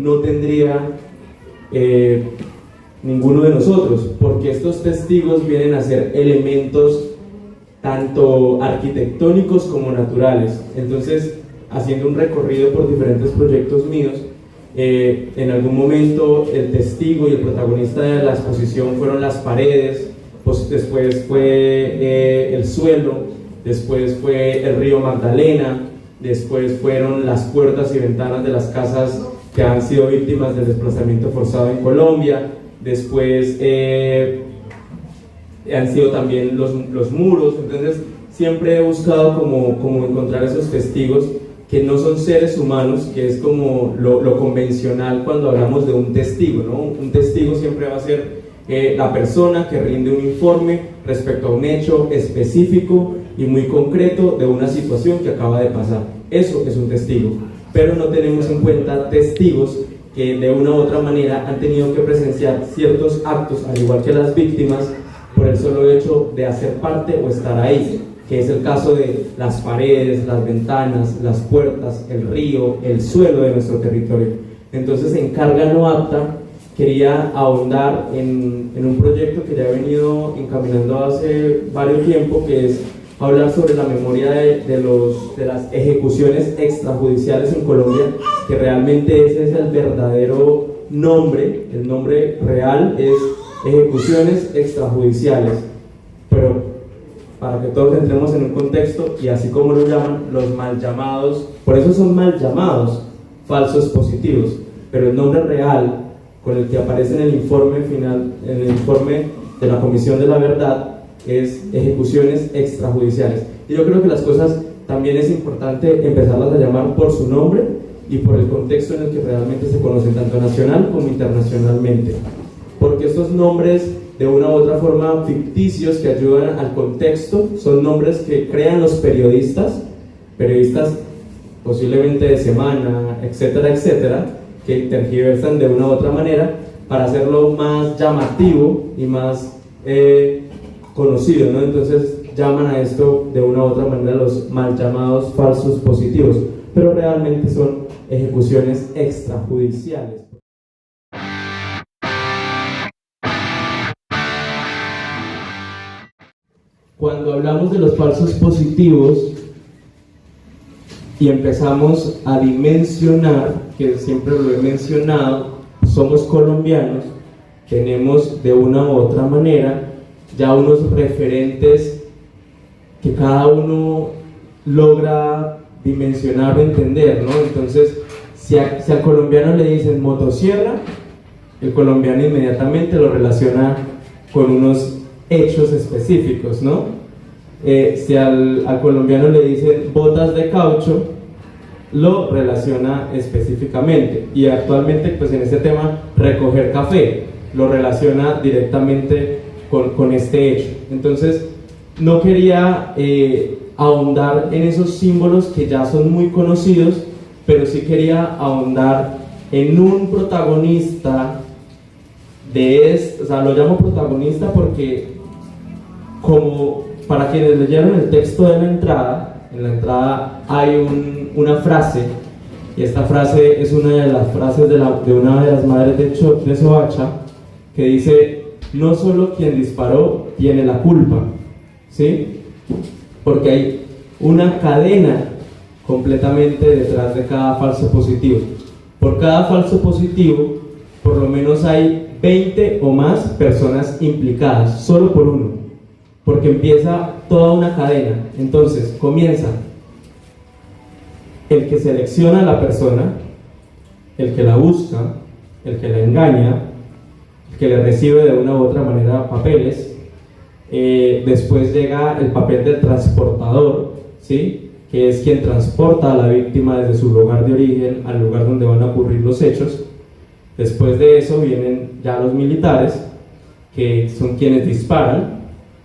no tendría ninguno de nosotros, porque estos testigos vienen a ser elementos tanto arquitectónicos como naturales. Entonces, haciendo un recorrido por diferentes proyectos míos, en algún momento el testigo y el protagonista de la exposición fueron las paredes, pues después fue el suelo, después fue el río Magdalena, después fueron las puertas y ventanas de las casas que han sido víctimas del desplazamiento forzado en Colombia, después han sido también los muros. Entonces siempre he buscado como encontrar esos testigos que no son seres humanos, que es como lo convencional cuando hablamos de un testigo, ¿no? Un testigo siempre va a ser la persona que rinde un informe respecto a un hecho específico y muy concreto de una situación que acaba de pasar. Eso es un testigo, pero no tenemos en cuenta testigos que de una u otra manera han tenido que presenciar ciertos actos, al igual que las víctimas, por el solo hecho de hacer parte o estar ahí, que es el caso de las paredes, las ventanas, las puertas, el río, el suelo de nuestro territorio. Entonces, en Carga No Apta quería ahondar en un proyecto que ya he venido encaminando hace varios tiempo, que es hablar sobre la memoria de las ejecuciones extrajudiciales en Colombia, que realmente ese es el verdadero nombre. El nombre real es ejecuciones extrajudiciales, pero para que todos entremos en un contexto, y así como lo llaman los mal llamados, por eso son mal llamados falsos positivos, pero el nombre real con el que aparece en el informe final, en el informe de la Comisión de la Verdad, es ejecuciones extrajudiciales. Y yo creo que las cosas también es importante empezarlas a llamar por su nombre y por el contexto en el que realmente se conocen, tanto nacional como internacionalmente, porque estos nombres de una u otra forma ficticios que ayudan al contexto son nombres que crean los periodistas posiblemente de semana, etcétera, etcétera, que tergiversan de una u otra manera para hacerlo más llamativo y más conocido, ¿no? Entonces llaman a esto de una u otra manera los mal llamados falsos positivos, pero realmente son ejecuciones extrajudiciales. Cuando hablamos de los falsos positivos y empezamos a dimensionar, que siempre lo he mencionado, somos colombianos, tenemos de una u otra manera ya unos referentes que cada uno logra dimensionar o entender, ¿no? Entonces, si al colombiano le dicen motosierra, el colombiano inmediatamente lo relaciona con unos hechos específicos, ¿no? Si al colombiano le dicen botas de caucho, lo relaciona específicamente, y actualmente pues en este tema recoger café lo relaciona directamente con este hecho. Entonces no quería ahondar en esos símbolos que ya son muy conocidos, pero sí quería ahondar en un protagonista o sea, lo llamo protagonista porque, como para quienes leyeron el texto de la entrada, en la entrada hay una frase, y esta frase es una de las frases de una de las madres de Soacha, que dice: no solo quien disparó tiene la culpa, ¿sí? Porque hay una cadena completamente detrás de cada falso positivo. Por cada falso positivo, por lo menos hay 20 o más personas implicadas, solo por uno, porque empieza toda una cadena. Entonces comienza el que selecciona a la persona, el que la busca, el que la engaña, el que le recibe de una u otra manera papeles, después llega el papel del transportador, ¿sí? Que es quien transporta a la víctima desde su lugar de origen al lugar donde van a ocurrir los hechos. Después de eso vienen ya los militares, que son quienes disparan.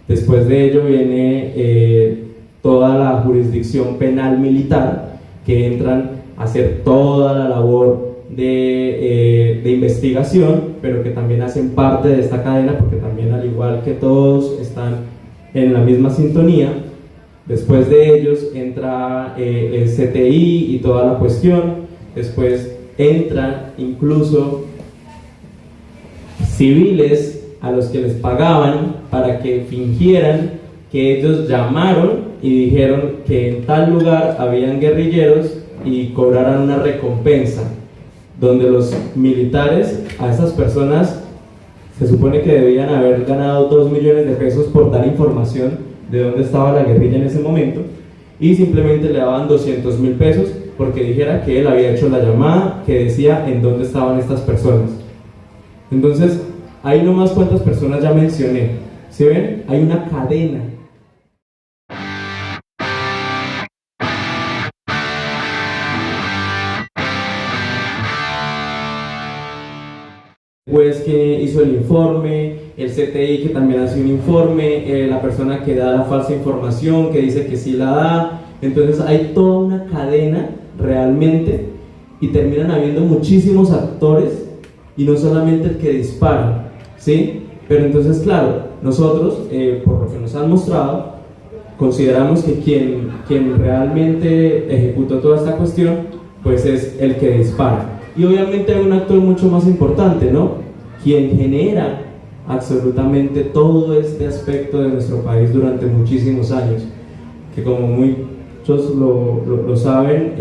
Después de ello viene toda la jurisdicción penal militar, que entran a hacer toda la labor de investigación, pero que también hacen parte de esta cadena, porque también, al igual que todos, están en la misma sintonía. Después de ellos entra el CTI y toda la cuestión. Después entran incluso civiles a los que les pagaban para que fingieran que ellos llamaron y dijeron que en tal lugar habían guerrilleros y cobraran una recompensa, donde los militares a esas personas se supone que debían haber ganado 2 millones de pesos por dar información de dónde estaba la guerrilla en ese momento, y simplemente le daban 200.000 pesos porque dijera que él había hecho la llamada que decía en dónde estaban estas personas. Entonces, ahí nomás cuántas personas ya mencioné. ¿Sí ven? Hay una cadena. Pues que hizo el informe, el CTI que también hace un informe, la persona que da la falsa información, que dice que sí la da. Entonces hay toda una cadena realmente, y terminan habiendo muchísimos actores y no solamente el que dispara, ¿sí? Pero entonces, claro, nosotros, por lo que nos han mostrado, consideramos que quien realmente ejecutó toda esta cuestión, pues es el que dispara. Y obviamente hay un actor mucho más importante, ¿no? Quien genera absolutamente todo este aspecto de nuestro país durante muchísimos años, que como muchos lo saben,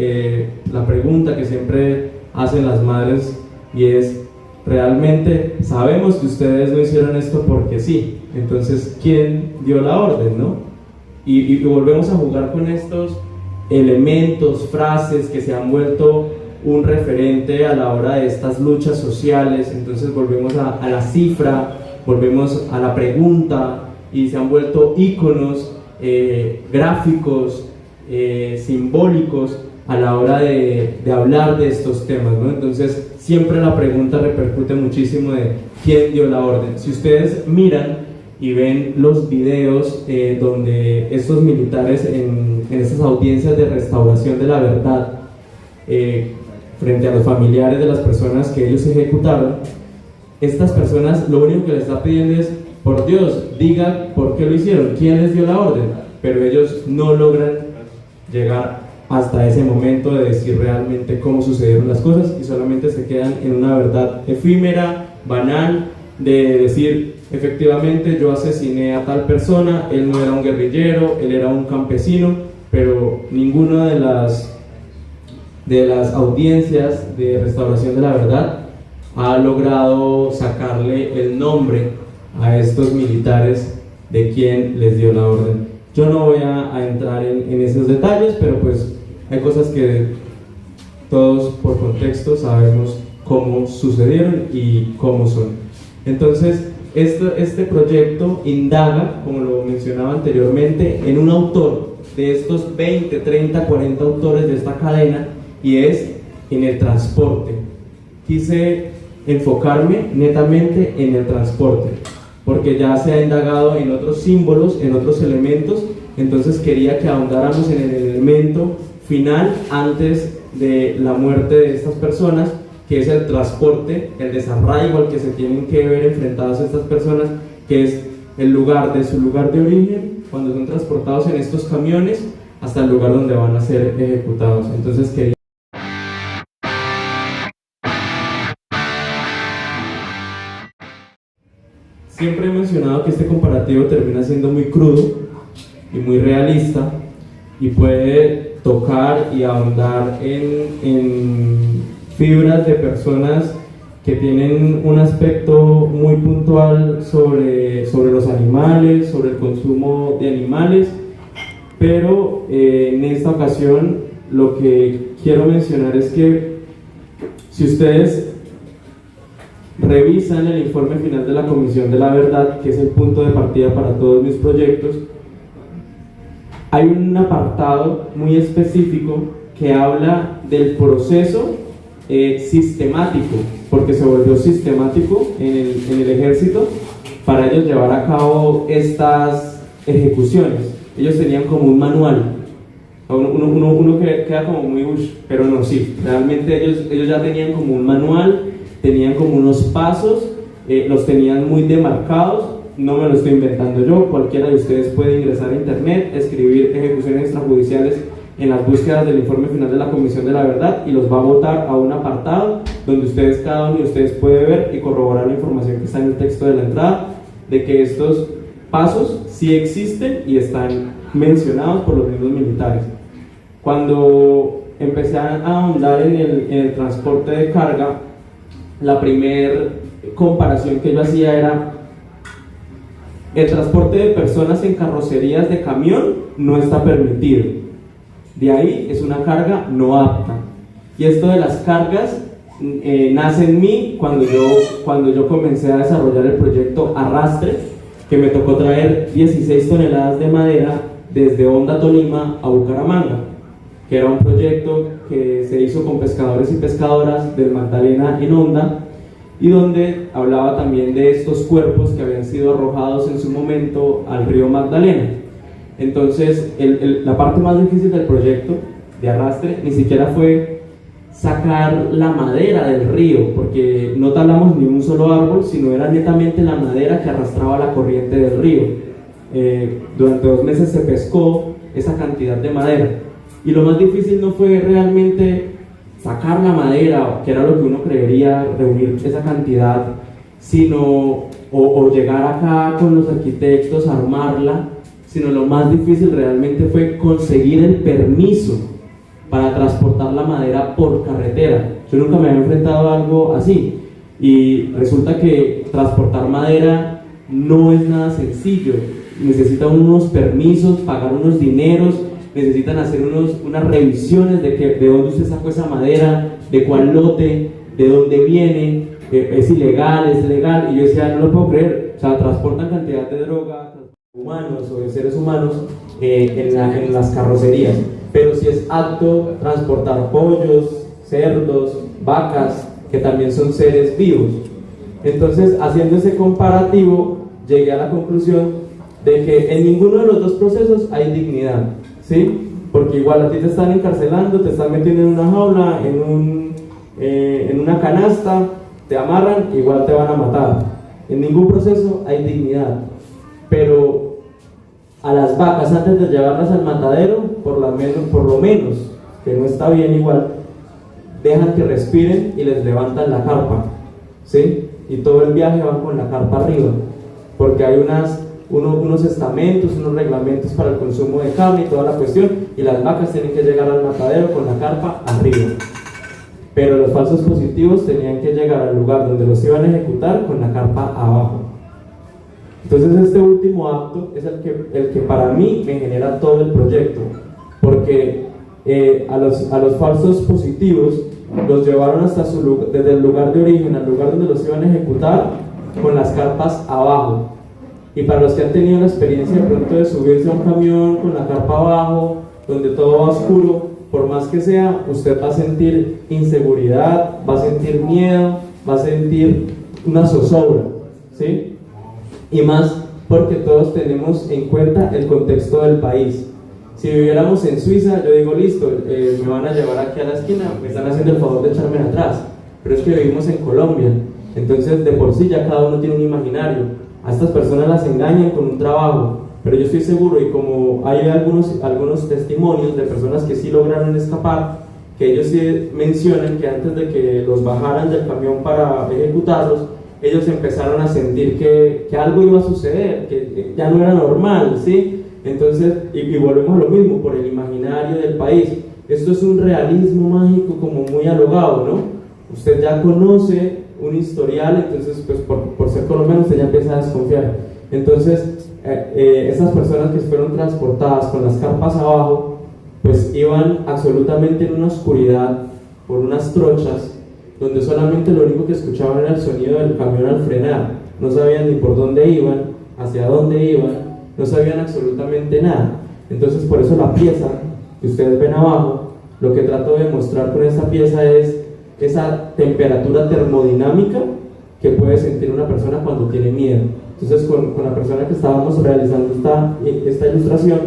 la pregunta que siempre hacen las madres y es: realmente sabemos que ustedes no hicieron esto porque sí, entonces ¿quién dio la orden, no? Y volvemos a jugar con estos elementos, frases que se han vuelto un referente a la hora de estas luchas sociales. Entonces volvemos a la cifra, volvemos a la pregunta, y se han vuelto íconos gráficos, simbólicos a la hora de hablar de estos temas, ¿no? Entonces siempre la pregunta repercute muchísimo de quién dio la orden. Si ustedes miran y ven los videos donde estos militares en estas audiencias de restauración de la verdad, frente a los familiares de las personas que ellos ejecutaron, estas personas lo único que les está pidiendo es: por Dios, diga por qué lo hicieron, quién les dio la orden. Pero ellos no logran llegar hasta ese momento de decir realmente cómo sucedieron las cosas, y solamente se quedan en una verdad efímera, banal, de decir: efectivamente yo asesiné a tal persona, él no era un guerrillero, él era un campesino. Pero ninguna de las audiencias de restauración de la verdad ha logrado sacarle el nombre a estos militares de quién les dio la orden. Yo no voy a entrar en esos detalles, pero pues hay cosas que todos por contexto sabemos cómo sucedieron y cómo son. Entonces este proyecto indaga, como lo mencionaba anteriormente, en un autor de estos 20, 30, 40 autores de esta cadena, y es en el transporte. Quise enfocarme netamente en el transporte, porque ya se ha indagado en otros símbolos, en otros elementos. Entonces quería que ahondáramos en el elemento final antes de la muerte de estas personas, que es el transporte, el desarraigo al que se tienen que ver enfrentadas estas personas, que es el lugar de su lugar de origen, cuando son transportados en estos camiones, hasta el lugar donde van a ser ejecutados. Entonces quería... Siempre he mencionado que este comparativo termina siendo muy crudo y muy realista, y puede tocar y ahondar en fibras de personas que tienen un aspecto muy puntual sobre los animales, sobre el consumo de animales. Pero en esta ocasión lo que quiero mencionar es que si ustedes revisan el informe final de la Comisión de la Verdad, que es el punto de partida para todos mis proyectos, hay un apartado muy específico que habla del proceso sistemático, porque se volvió sistemático en el ejército para ellos llevar a cabo estas ejecuciones. Ellos tenían como un manual. Uno queda como muy pero no, sí, realmente ellos ya tenían como un manual, tenían como unos pasos, los tenían muy demarcados. No me lo estoy inventando yo, cualquiera de ustedes puede ingresar a internet, escribir ejecuciones extrajudiciales en las búsquedas del informe final de la Comisión de la Verdad y los va a botar a un apartado donde cada uno de ustedes puede ver y corroborar la información que está en el texto de la entrada de que estos pasos sí existen y están mencionados por los mismos militares. Cuando empecé a ahondar en el transporte de carga, la primera comparación que yo hacía era: el transporte de personas en carrocerías de camión no está permitido. De ahí es una carga no apta. Y esto de las cargas nace en mí cuando yo comencé a desarrollar el proyecto Arrastre, que me tocó traer 16 toneladas de madera desde Honda, Tolima, a Bucaramanga, que era un proyecto que se hizo con pescadores y pescadoras del Magdalena en Honda, y donde hablaba también de estos cuerpos que habían sido arrojados en su momento al río Magdalena. Entonces, la parte más difícil del proyecto de Arrastre ni siquiera fue sacar la madera del río, porque no talamos ni un solo árbol, sino era netamente la madera que arrastraba la corriente del río. Durante 2 meses se pescó esa cantidad de madera, y lo más difícil no fue realmente sacar la madera, que era lo que uno creería, reunir esa cantidad, sino o llegar acá con los arquitectos a armarla, sino lo más difícil realmente fue conseguir el permiso para transportar la madera por carretera. Yo nunca me había enfrentado a algo así, y resulta que transportar madera no es nada sencillo. Necesitan unos permisos, pagar unos dineros, necesitan hacer unas revisiones de dónde usted sacó esa madera, de cuál lote, de dónde viene, es ilegal, es legal. Y yo decía, no lo puedo creer, o sea, transportan cantidad de droga, humanos o de seres humanos en las carrocerías, pero si es apto transportar pollos, cerdos, vacas, que también son seres vivos. Entonces, haciendo ese comparativo, llegué a la conclusión de que en ninguno de los dos procesos hay dignidad, ¿sí? Porque igual a ti te están encarcelando, te están metiendo en una jaula, en una canasta, te amarran, igual te van a matar. En ningún proceso hay dignidad. Pero a las vacas, antes de llevarlas al matadero, por lo menos, que no está bien igual, dejan que respiren y les levantan la carpa, ¿sí? Y todo el viaje van con la carpa arriba, porque hay unos estamentos, unos reglamentos para el consumo de carne y toda la cuestión, y las vacas tienen que llegar al matadero con la carpa arriba. Pero los falsos positivos tenían que llegar al lugar donde los iban a ejecutar con la carpa abajo. Entonces este último acto es el que para mí me genera todo el proyecto, porque a los falsos positivos los llevaron desde el lugar de origen al lugar donde los iban a ejecutar con las carpas abajo. Y para los que han tenido la experiencia de pronto de subirse a un camión con la carpa abajo, donde todo va oscuro, por más que sea, usted va a sentir inseguridad, va a sentir miedo, va a sentir una zozobra, ¿sí? Y más porque todos tenemos en cuenta el contexto del país. Si viviéramos en Suiza, yo digo, listo, me van a llevar aquí a la esquina, me están haciendo el favor de echarme atrás. Pero es que vivimos en Colombia, entonces de por sí ya cada uno tiene un imaginario. A estas personas las engañan con un trabajo, pero yo estoy seguro, y como hay algunos testimonios de personas que sí lograron escapar, que ellos sí mencionan que antes de que los bajaran del camión para ejecutarlos, ellos empezaron a sentir que algo iba a suceder, que ya no era normal, ¿sí? Entonces, y volvemos a lo mismo, por el imaginario del país. Esto es un realismo mágico como muy alogado, ¿no? Usted ya conoce un historial, entonces pues por ser colombiano usted ya empieza a desconfiar. Entonces, esas personas que fueron transportadas con las carpas abajo, pues iban absolutamente en una oscuridad, por unas trochas, donde solamente lo único que escuchaban era el sonido del camión al frenar. No sabían ni por dónde iban, hacia dónde iban, no sabían absolutamente nada. Entonces, por eso la pieza que ustedes ven abajo, lo que trato de mostrar con esta pieza es esa temperatura termodinámica que puede sentir una persona cuando tiene miedo. Entonces, con la persona que estábamos realizando esta ilustración,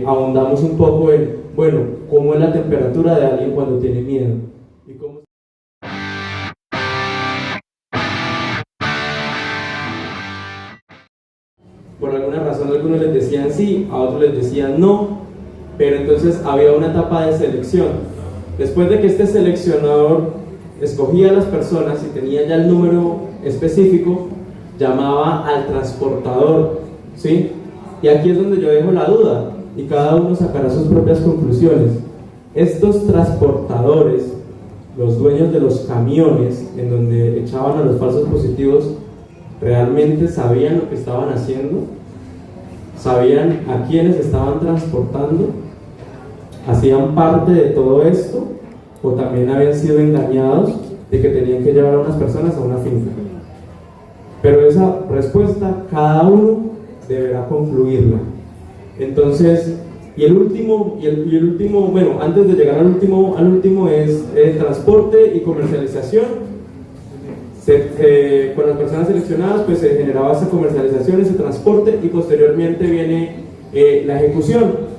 ahondamos un poco en, bueno, cómo es la temperatura de alguien cuando tiene miedo. Y cómo... Por alguna razón, algunos les decían sí, a otros les decían no, pero entonces había una etapa de selección. Después de que este seleccionador escogía a las personas y tenía ya el número específico, llamaba al transportador, ¿sí? Y aquí es donde yo dejo la duda y cada uno sacará sus propias conclusiones. Estos transportadores, los dueños de los camiones en donde echaban a los falsos positivos, ¿realmente sabían lo que estaban haciendo? ¿Sabían a quiénes estaban transportando? ¿Hacían parte de todo esto? ¿O también habían sido engañados de que tenían que llevar a unas personas a una finca? Pero esa respuesta cada uno deberá concluirla. Entonces, y el último, bueno, antes de llegar al último es transporte y comercialización. Con las personas seleccionadas pues se generaba esa comercialización, ese transporte, y posteriormente viene la ejecución.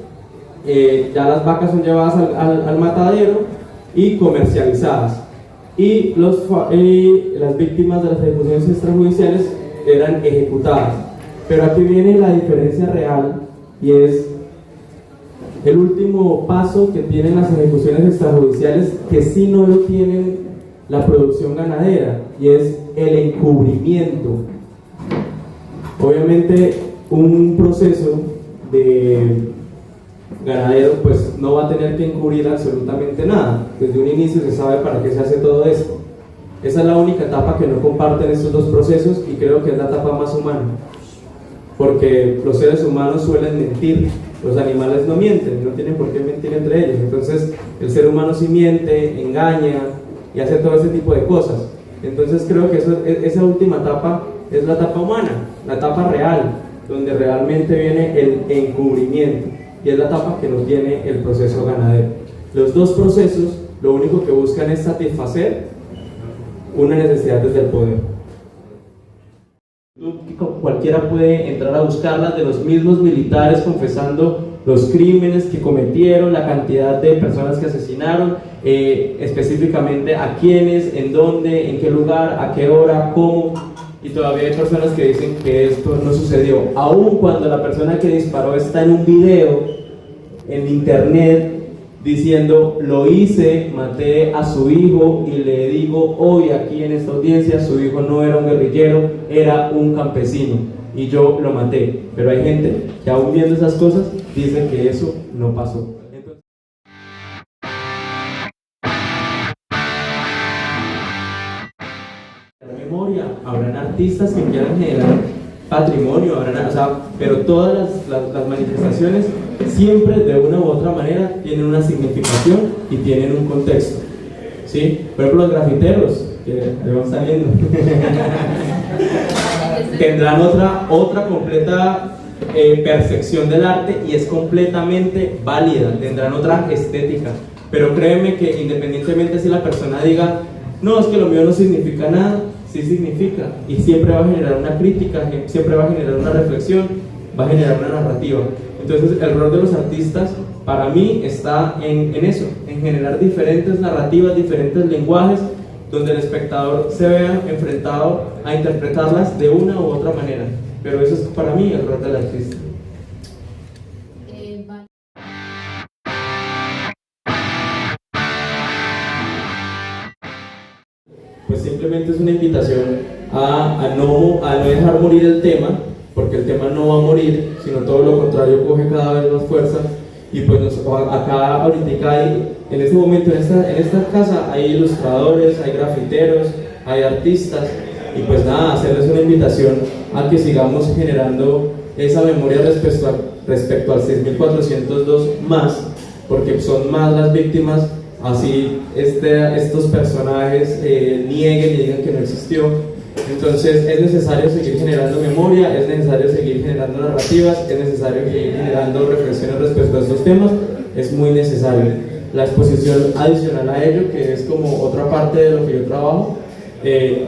Ya las vacas son llevadas al matadero y comercializadas, y las víctimas de las ejecuciones extrajudiciales eran ejecutadas. Pero aquí viene la diferencia real, y es el último paso que tienen las ejecuciones extrajudiciales, que sí no lo tienen la producción ganadera, y es el encubrimiento. Obviamente un proceso de ganadero pues no va a tener que encubrir absolutamente nada. Desde un inicio se sabe para qué se hace todo esto. Esa es la única etapa que no comparten estos dos procesos, y creo que es la etapa más humana, porque los seres humanos suelen mentir, los animales no mienten, no tienen por qué mentir entre ellos. Entonces el ser humano sí miente, engaña y hace todo ese tipo de cosas. Entonces creo que esa última etapa es la etapa humana, la etapa real, donde realmente viene el encubrimiento, y es la etapa que no tiene el proceso ganadero. Los dos procesos lo único que buscan es satisfacer una necesidad desde el poder. Cualquiera puede entrar a buscarlas, de los mismos militares confesando los crímenes que cometieron, la cantidad de personas que asesinaron, específicamente a quiénes, en dónde, en qué lugar, a qué hora, cómo. Y todavía hay personas que dicen que esto no sucedió, aun cuando la persona que disparó está en un video en internet diciendo: lo hice, maté a su hijo, y le digo hoy aquí en esta audiencia, su hijo no era un guerrillero, era un campesino, y yo lo maté. Pero hay gente que aún viendo esas cosas dice que eso no pasó. Memoria, habrán artistas que quieran generar patrimonio, pero todas las manifestaciones siempre de una u otra manera tienen una significación y tienen un contexto, ¿sí? Por ejemplo, los grafiteros que le van saliendo tendrán otra completa percepción del arte, y es completamente válida, tendrán otra estética. Pero créeme que independientemente si la persona diga: no, es que lo mío no significa nada, sí significa, y siempre va a generar una crítica, siempre va a generar una reflexión, va a generar una narrativa. Entonces el rol de los artistas para mí está en eso, en generar diferentes narrativas, diferentes lenguajes, donde el espectador se vea enfrentado a interpretarlas de una u otra manera. Pero eso es para mí el rol del artista. Pues simplemente es una invitación a no dejar morir el tema, porque el tema no va a morir, sino todo lo contrario, coge cada vez más fuerza. Y pues acá ahorita hay, en este momento en esta casa hay ilustradores, hay grafiteros, hay artistas, y pues nada, hacerles una invitación a que sigamos generando esa memoria respecto al 6402 más, porque son más las víctimas, así estos personajes nieguen y digan que no existió. Entonces es necesario seguir generando memoria, es necesario seguir generando narrativas, es necesario seguir generando reflexiones respecto a estos temas, es muy necesario. La exposición adicional a ello, que es como otra parte de lo que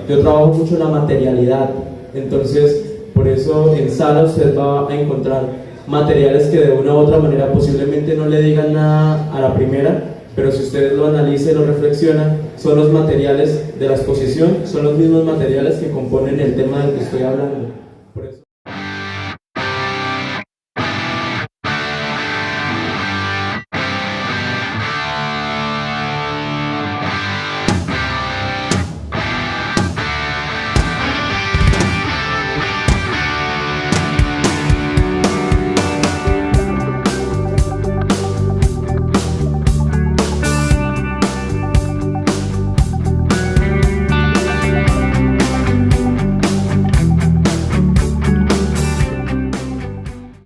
yo trabajo mucho la materialidad. Entonces por eso en sala usted va a encontrar materiales que de una u otra manera posiblemente no le digan nada a la primera, pero si ustedes lo analizan y lo reflexionan, son los materiales de la exposición, son los mismos materiales que componen el tema del que estoy hablando.